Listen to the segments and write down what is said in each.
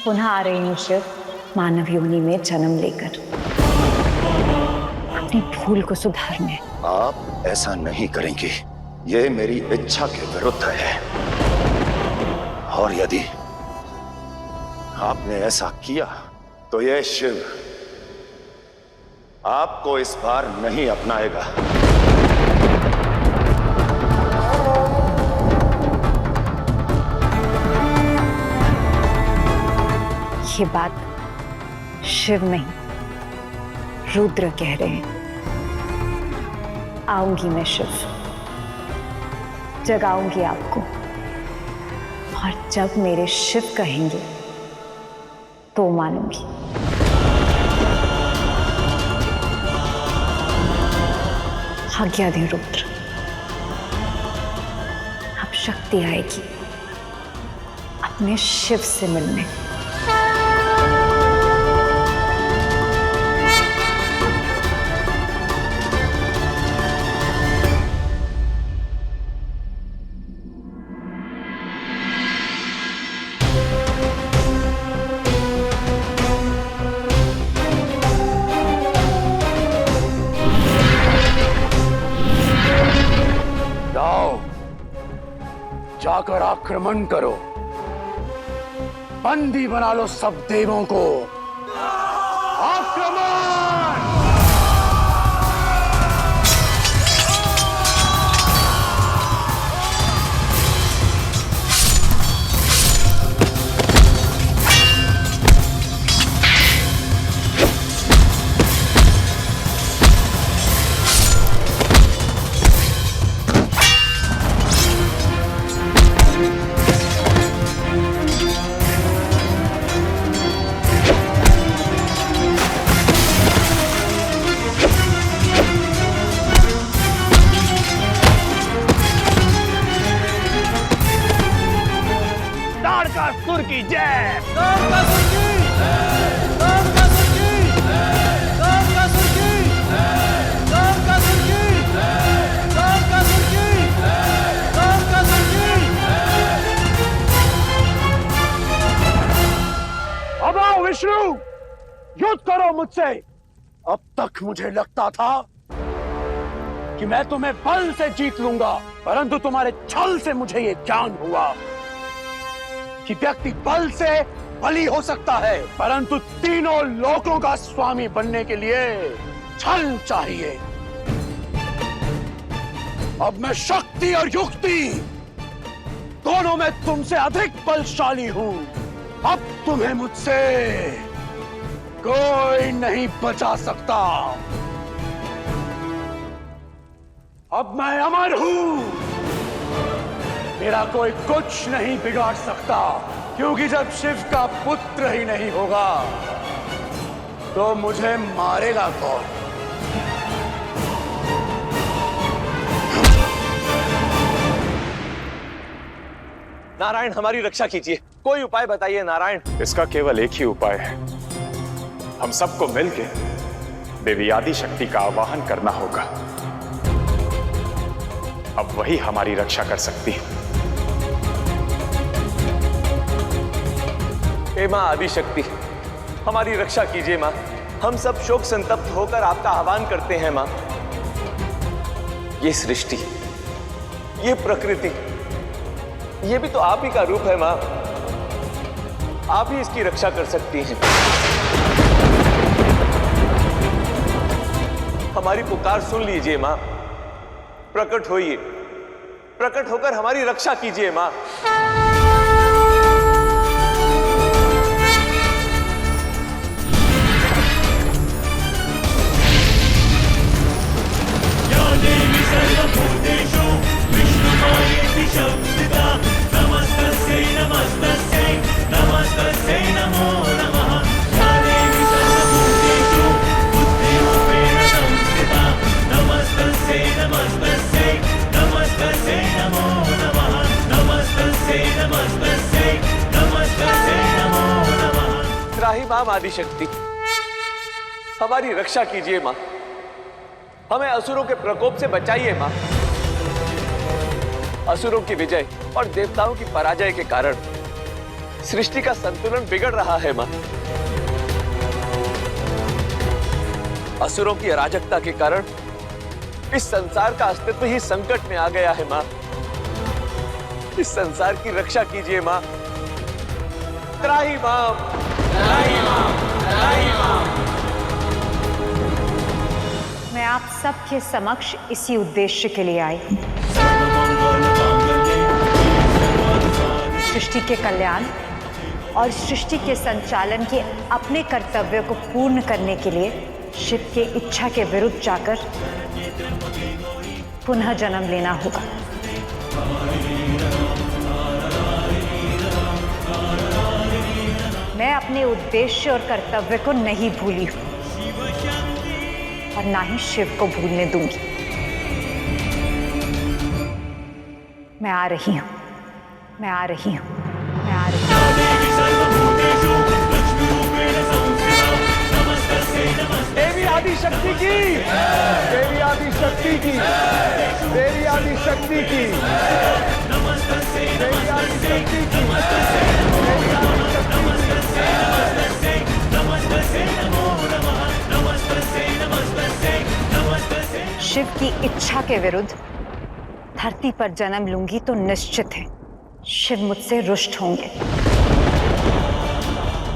पुनः आ रही हूँ शिव, मानव योनि में जन्म लेकर अपनी भूल को सुधारने। आप ऐसा नहीं करेंगी, ये मेरी इच्छा के विरुद्ध है। और यदि आपने ऐसा किया तो ये शिव आपको इस बार नहीं अपनाएगा। ये बात शिव नहीं, रुद्र कह रहे हैं। आऊंगी मैं शिव, जगाऊंगी आपको, और जब मेरे शिव कहेंगे तो मानूंगी। आज्ञा दें रुद्र, अब शक्ति आएगी अपने शिव से मिलने। जाकर आक्रमण करो, बंदी बना लो सब देवों को। आक्रमण! तारकासुर की जय! तारकासुर की! तारकासुर की! तारकासुर की! तारकासुर की! तारकासुर की! तारकासुर की! अब आओ विष्णु, युद्ध करो मुझसे। अब तक मुझे लगता था कि मैं तुम्हें बल से जीत लूंगा, परंतु तुम्हारे छल से मुझे ये ज्ञान हुआ कि व्यक्ति बल से बली हो सकता है, परंतु तीनों लोकों का स्वामी बनने के लिए छल चाहिए। अब मैं शक्ति और युक्ति दोनों में तुमसे अधिक बलशाली हूं। अब तुम्हें मुझसे कोई नहीं बचा सकता। अब मैं अमर हूं, मेरा कोई कुछ नहीं बिगाड़ सकता, क्योंकि जब शिव का पुत्र ही नहीं होगा तो मुझे मारेगा कौन? नारायण, हमारी रक्षा कीजिए, कोई उपाय बताइए नारायण। इसका केवल एक ही उपाय है, हम सबको मिलकर देवी आदि शक्ति का आवाहन करना होगा। अब वही हमारी रक्षा कर सकती है। हे मां आदिशक्ति, हमारी रक्षा कीजिए मां। हम सब शोक संतप्त होकर आपका आह्वान करते हैं मां। ये सृष्टि, ये प्रकृति, ये भी तो आप ही का रूप है मां। आप ही इसकी रक्षा कर सकती हैं। हमारी पुकार सुन लीजिए मां, प्रकट होइए, प्रकट होकर हमारी रक्षा कीजिए मां। नमस्तस्यै नमस्तस्यै नमस्तस्यै नमो नमः। या देवी सर्वभूतेषु बुद्धिरूपेण संस्थिता। नमस्तस्यै नमस्तस्यै नमस्तस्यै नमो नमः। नमस्तस्यै नमस्तस्यै नमस्तस्यै नमो नमः। त्राही मां आदिशक्ति, हमारी रक्षा कीजिए मां। हमें असुरों के प्रकोप से बचाइए मां। असुरों की विजय और देवताओं की पराजय के कारण सृष्टि का संतुलन बिगड़ रहा है मां। असुरों की अराजकता के कारण इस संसार का अस्तित्व ही संकट में आ गया है मां। इस संसार की रक्षा कीजिए मां। त्राही मां। मैं आप सबके समक्ष इसी उद्देश्य के लिए आई हूं। सृष्टि के कल्याण और सृष्टि के संचालन के अपने कर्तव्य को पूर्ण करने के लिए शिव के इच्छा के विरुद्ध जाकर पुनः जन्म लेना होगा। मैं अपने उद्देश्य और कर्तव्य को नहीं भूली हूं और ना ही शिव को भूलने दूंगी। मैं आ रही हूं, मैं आ रही हूं, मैं आ रही हूं। देवी आदि शक्ति की, देवी आदि शक्ति की, देवी आदि शक्ति की, देवी आदि शक्ति की, शिव की इच्छा के विरुद्ध धरती पर जन्म लूंगी तो निश्चित है शिव मुझसे रुष्ट होंगे।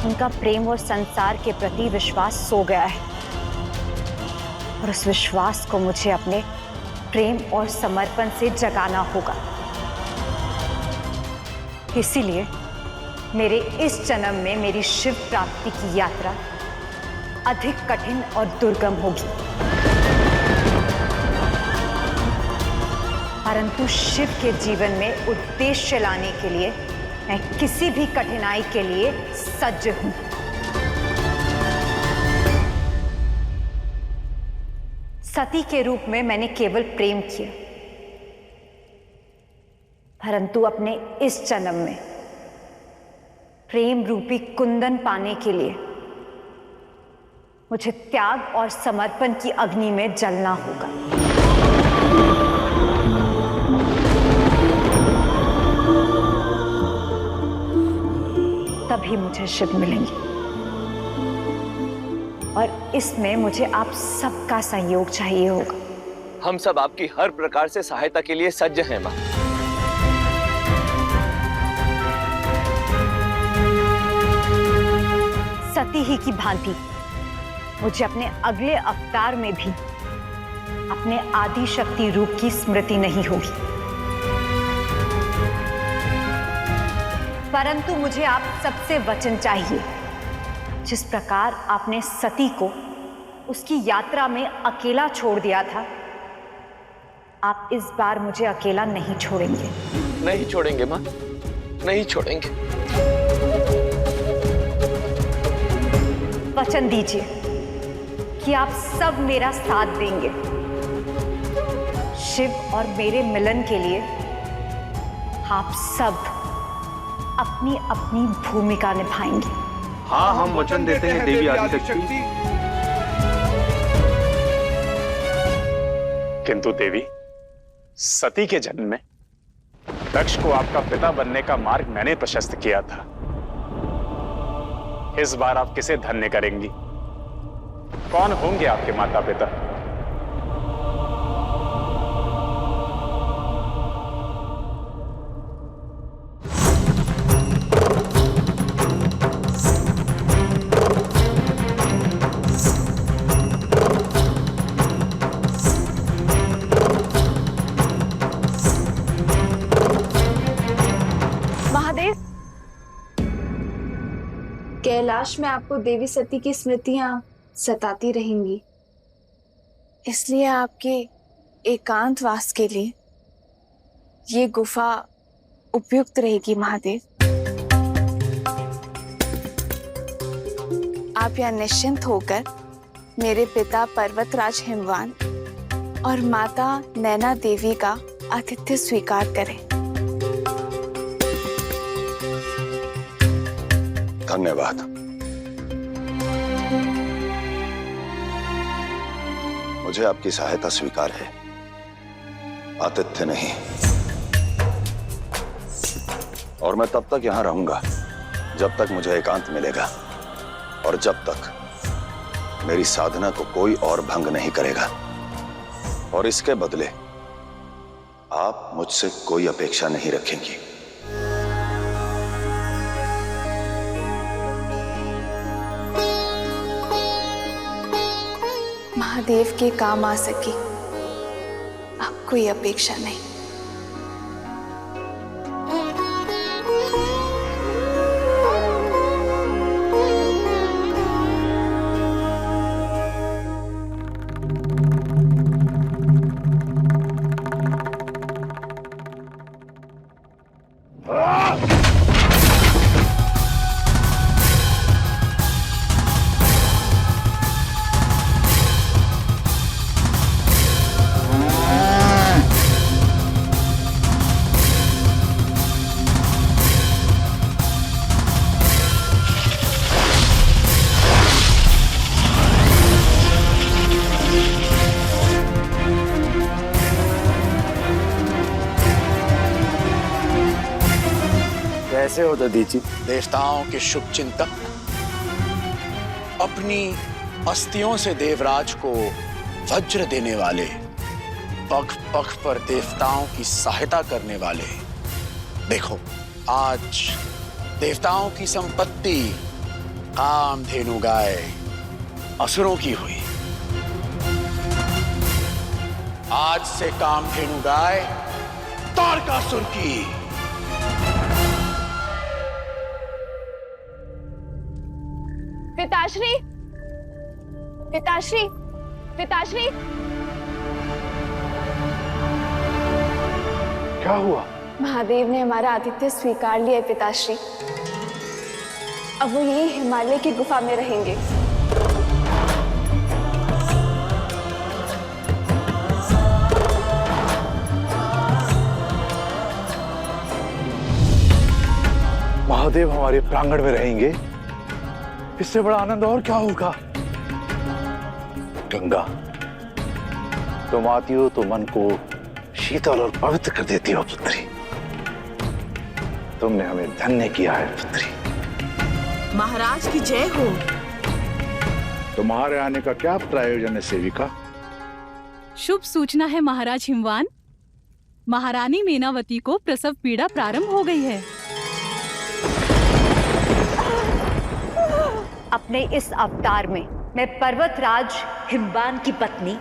उनका प्रेम और संसार के प्रति विश्वास सो गया है और उस विश्वास को मुझे अपने प्रेम और समर्पण से जगाना होगा। इसीलिए मेरे इस जन्म में मेरी शिव प्राप्ति की यात्रा अधिक कठिन और दुर्गम होगी, परंतु शिव के जीवन में उद्देश्य लाने के लिए मैं किसी भी कठिनाई के लिए सज्ज हूं। सती के रूप में मैंने केवल प्रेम किया, परंतु अपने इस जन्म में प्रेम रूपी कुंदन पाने के लिए मुझे त्याग और समर्पण की अग्नि में जलना होगा। तभी मुझे शिव मिलेंगे और इसमें मुझे आप सबका सहयोग चाहिए होगा। हम सब आपकी हर प्रकार से सहायता के लिए सज्ज हैं मां। सती ही की भांति मुझे अपने अगले अवतार में भी अपने आदि शक्ति रूप की स्मृति नहीं होगी, परंतु मुझे आप सबसे वचन चाहिए। जिस प्रकार आपने सती को उसकी यात्रा में अकेला छोड़ दिया था, आप इस बार मुझे अकेला नहीं छोड़ेंगे। नहीं छोड़ेंगे मां, नहीं छोड़ेंगे। वचन दीजिए कि आप सब मेरा साथ देंगे। शिव और मेरे मिलन के लिए आप सब अपनी अपनी भूमिका निभाएंगे। हाँ, हम वचन देते हैं देवी आदिशक्ति। किंतु देवी, सती के जन्म में दक्ष को आपका पिता बनने का मार्ग मैंने प्रशस्त किया था। इस बार आप किसे धन्य करेंगी? कौन होंगे आपके माता पिता? कैलाश में आपको देवी सती की स्मृतियां सताती रहेंगी, इसलिए आपके एकांतवास के लिए ये गुफा उपयुक्त रहेगी महादेव। आप यहाँ निश्चिंत होकर मेरे पिता पर्वतराज हिमवान और माता नैना देवी का आतिथ्य स्वीकार करें। धन्यवाद। मुझे आपकी सहायता स्वीकार है, आतिथ्य नहीं। और मैं तब तक यहां रहूंगा जब तक मुझे एकांत मिलेगा और जब तक मेरी साधना को कोई और भंग नहीं करेगा, और इसके बदले आप मुझसे कोई अपेक्षा नहीं रखेंगी। महादेव के काम आ सकी, अब कोई अपेक्षा नहीं। कैसे हो दधीची? देवताओं के शुभ चिंतक, अपनी अस्थियों से देवराज को वज्र देने वाले, पग पग पर देवताओं की सहायता करने वाले। देखो, आज देवताओं की संपत्ति कामधेनु गाय असुरों की हुई। आज से कामधेनु गाय तारकासुर की। पिताश्री, पिताश्री, पिताश्री। क्या हुआ? महादेव ने हमारा आतिथ्य स्वीकार लिया है पिताश्री। अब वो यही हिमालय की गुफा में रहेंगे। महादेव हमारे प्रांगण में रहेंगे, इससे बड़ा आनंद और क्या होगा? गंगा, तुम आती हो तो मन को शीतल और पवित्र कर देती हो पुत्री। तुमने हमें धन्य किया है पुत्री। महाराज की जय हो। तुम्हारे आने का क्या प्रयोजन है सेविका? शुभ सूचना है महाराज हिमवान। महारानी मेनावती को प्रसव पीड़ा प्रारंभ हो गई है। अपने इस अवतार में मैं पर्वतराज हिमवान की पत्नी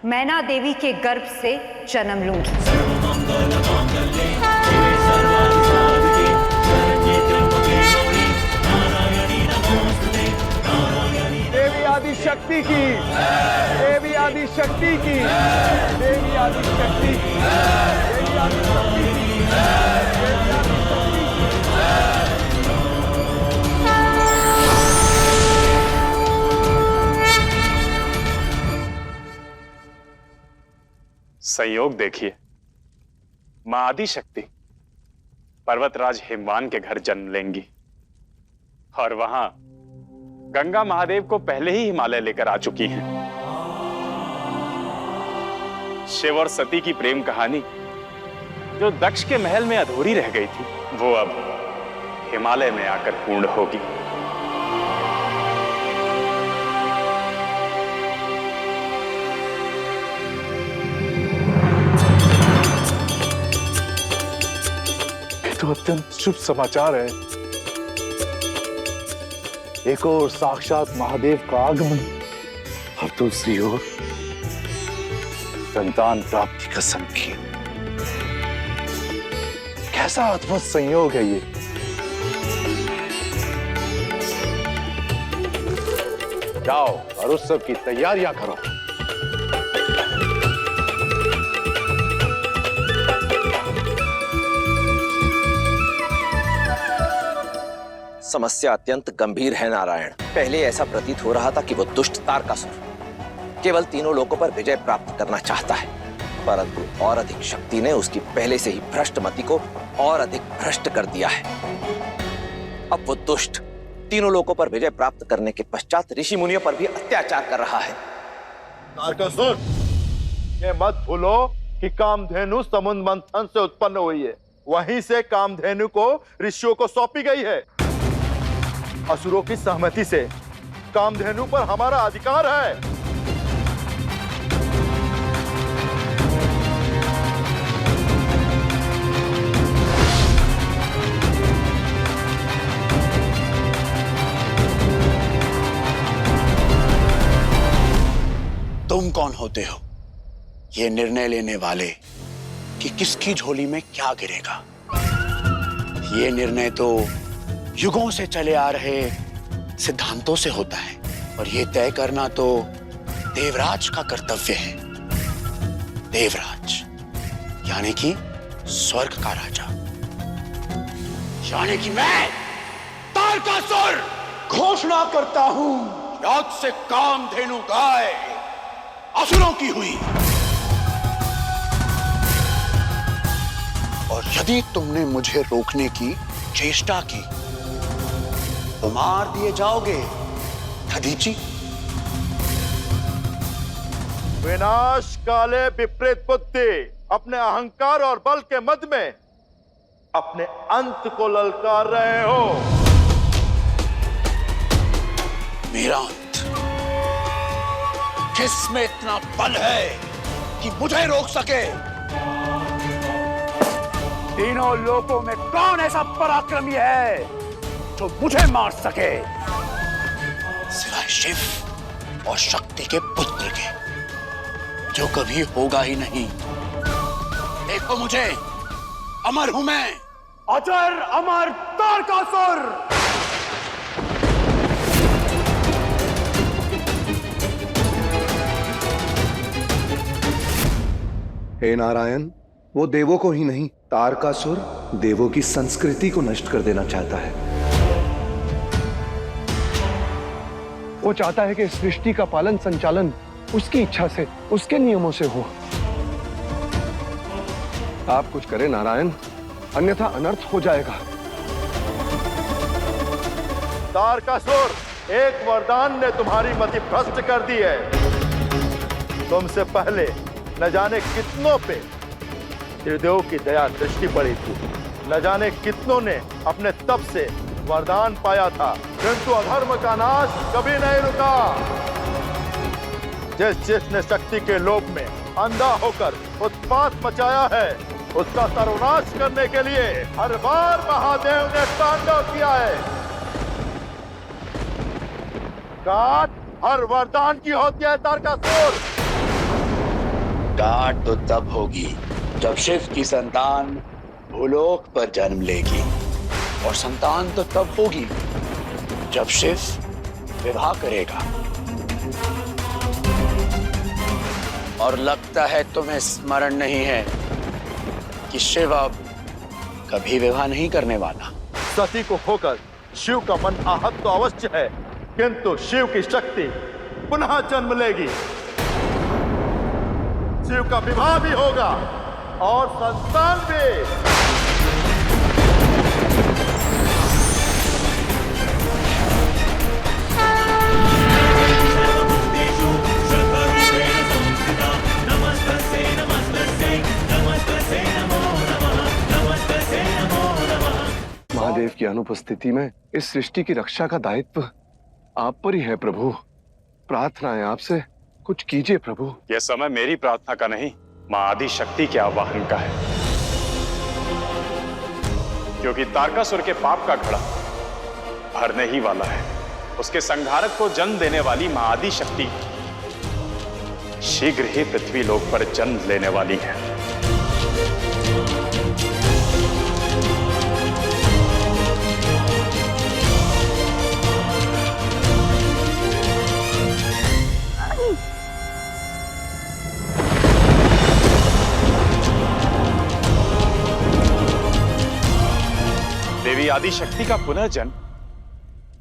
मैना देवी के गर्भ से जन्म लूंगी। देवी आदि शक्ति की, देवी आदि शक्ति की, देवी आदि शक्ति की, देवी आदि शक्ति की, देवी आदि शक्ति की। संयोग देखिए, मां आदि शक्ति पर्वतराज हिमवान के घर जन्म लेंगी और वहां गंगा महादेव को पहले ही हिमालय लेकर आ चुकी हैं। शिव और सती की प्रेम कहानी जो दक्ष के महल में अधूरी रह गई थी, वो अब हिमालय में आकर पूर्ण होगी। तो अत्यंत शुभ समाचार है। एक ओर साक्षात महादेव का आगमन और दूसरी ओर संतान प्राप्ति का संकेत। कैसा अद्भुत संयोग है ये। जाओ और उत्सव की तैयारियां करो। समस्या अत्यंत गंभीर है नारायण। पहले ऐसा प्रतीत हो रहा था कि वो दुष्ट तारकासुर केवल तीनों लोकों पर विजय प्राप्त करना चाहता है, परंतु और अधिक शक्ति ने उसकी पहले से ही भ्रष्ट मति को और अधिक भ्रष्ट कर दिया है। अब वो दुष्ट तीनों लोकों पर विजय प्राप्त करने के पश्चात ऋषि मुनियों पर भी अत्याचार कर रहा है। तारकासुर, ये मत भूलो कि कामधेनु समुद्र मंथन से उत्पन्न हुई है, वहीं से कामधेनु को ऋषियों को सौंपी गई है। असुरों की सहमति से कामधेनु पर हमारा अधिकार है। तुम कौन होते हो ये निर्णय लेने वाले कि किसकी झोली में क्या गिरेगा? ये निर्णय तो युगों से चले आ रहे सिद्धांतों से होता है और ये तय करना तो देवराज का कर्तव्य है। देवराज यानी कि स्वर्ग का राजा, यानी कि मैं तारकासुर घोषणा करता हूं, आज से कामधेनु गाय असुरों की हुई। और यदि तुमने मुझे रोकने की चेष्टा की तो मार दिए जाओगे दधीची। विनाश काले विपरीत बुद्धि, अपने अहंकार और बल के मद में अपने अंत को ललकार रहे हो। मेरा अंत किसमें इतना बल है कि मुझे रोक सके? तीनों लोकों में कौन ऐसा पराक्रमी है जो मुझे मार सके? सिवाय शिव और शक्ति के पुत्र के, जो कभी होगा ही नहीं। देखो मुझे, अमर हूं मैं, अजर अमर तारकासुर। हे नारायण, वो देवों को ही नहीं, तारकासुर देवों की संस्कृति को नष्ट कर देना चाहता है। वो चाहता है कि इस सृष्टि का पालन संचालन उसकी इच्छा से, उसके नियमों से हो। आप कुछ करें नारायण, अन्यथा अनर्थ हो जाएगा। तारकासुर, एक वरदान ने तुम्हारी मति भ्रष्ट कर दी है। तुमसे पहले न जाने कितनों पे त्रिदेव की दया दृष्टि पड़ी थी, न जाने कितनों ने अपने तप से वरदान पाया था, किंतु अधर्म का नाश कभी नहीं रुका। जिसने शक्ति के लोभ में अंधा होकर उत्पात मचाया है, उसका सर्वनाश करने के लिए हर बार महादेव ने तांडव किया है। काट हर वरदान की होती है तारकासुर। काट तो तब होगी जब शिव की संतान भूलोक पर जन्म लेगी, और संतान तो तब होगी जब शिव विवाह करेगा। और लगता है तुम्हें स्मरण नहीं है कि शिव अब कभी विवाह नहीं करने वाला। सती को होकर शिव का मन आहत तो अवश्य है, किंतु शिव की शक्ति पुनः जन्म लेगी। शिव का विवाह भी होगा और संतान भी। महादेव की अनुपस्थिति में इस सृष्टि की रक्षा का दायित्व आप पर ही है प्रभु। प्रार्थना है आपसे, कुछ कीजिए प्रभु। यह समय मेरी प्रार्थना का नहीं, मां आदि शक्ति के आवाहन का है, क्योंकि तारकासुर के पाप का घड़ा भरने ही वाला है। उसके संहारक को जन्म देने वाली मां आदि शक्ति शीघ्र ही पृथ्वी लोक पर जन्म लेने वाली है। देवी आदि शक्ति का पुनर्जन्म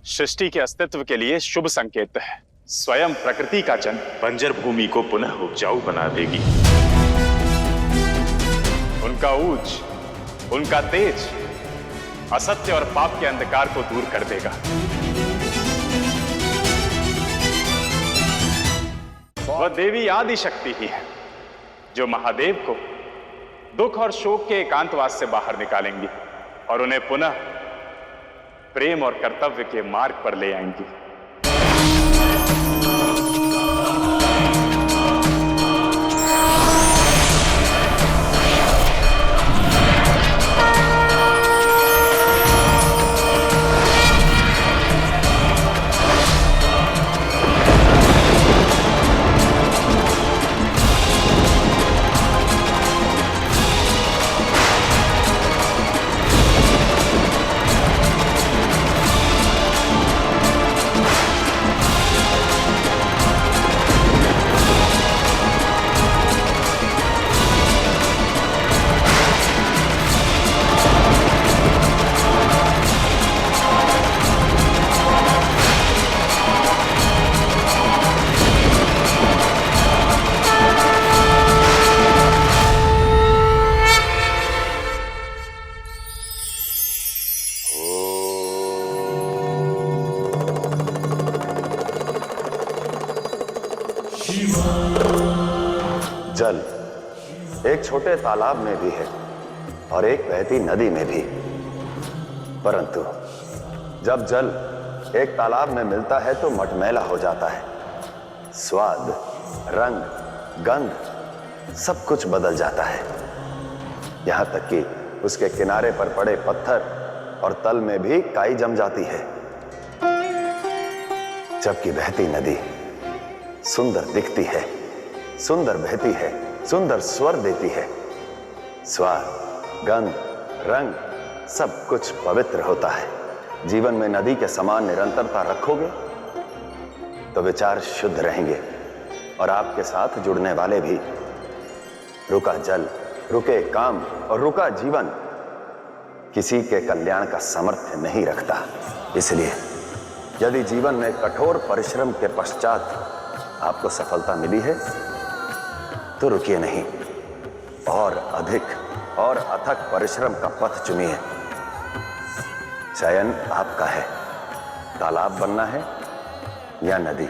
सृष्टि के अस्तित्व के लिए शुभ संकेत है। स्वयं प्रकृति का जन्म बंजर भूमि को पुनः उपजाऊ बना देगी। उनका ऊज, उनका तेज असत्य और पाप के अंधकार को दूर कर देगा। वह देवी आदि शक्ति ही है जो महादेव को दुख और शोक के एकांतवास से बाहर निकालेंगी और उन्हें पुनः प्रेम और कर्तव्य के मार्ग पर ले आएंगी। जल एक छोटे तालाब में भी है और एक बहती नदी में भी, परंतु जब जल एक तालाब में मिलता है तो मटमैला हो जाता है। स्वाद, रंग, गंध सब कुछ बदल जाता है, यहां तक कि उसके किनारे पर पड़े पत्थर और तल में भी काई जम जाती है। जबकि बहती नदी सुंदर दिखती है, सुंदर बहती है, सुंदर स्वर देती है। स्वाद, गंध, रंग सब कुछ पवित्र होता है। जीवन में नदी के समान निरंतरता रखोगे तो विचार शुद्ध रहेंगे और आपके साथ जुड़ने वाले भी। रुका जल, रुके काम और रुका जीवन किसी के कल्याण का सामर्थ्य नहीं रखता। इसलिए यदि जीवन में कठोर परिश्रम के पश्चात आपको सफलता मिली है तो रुकिए नहीं, और अधिक और अथक परिश्रम का पथ चुनिए। चयन आपका है, तालाब बनना है या नदी।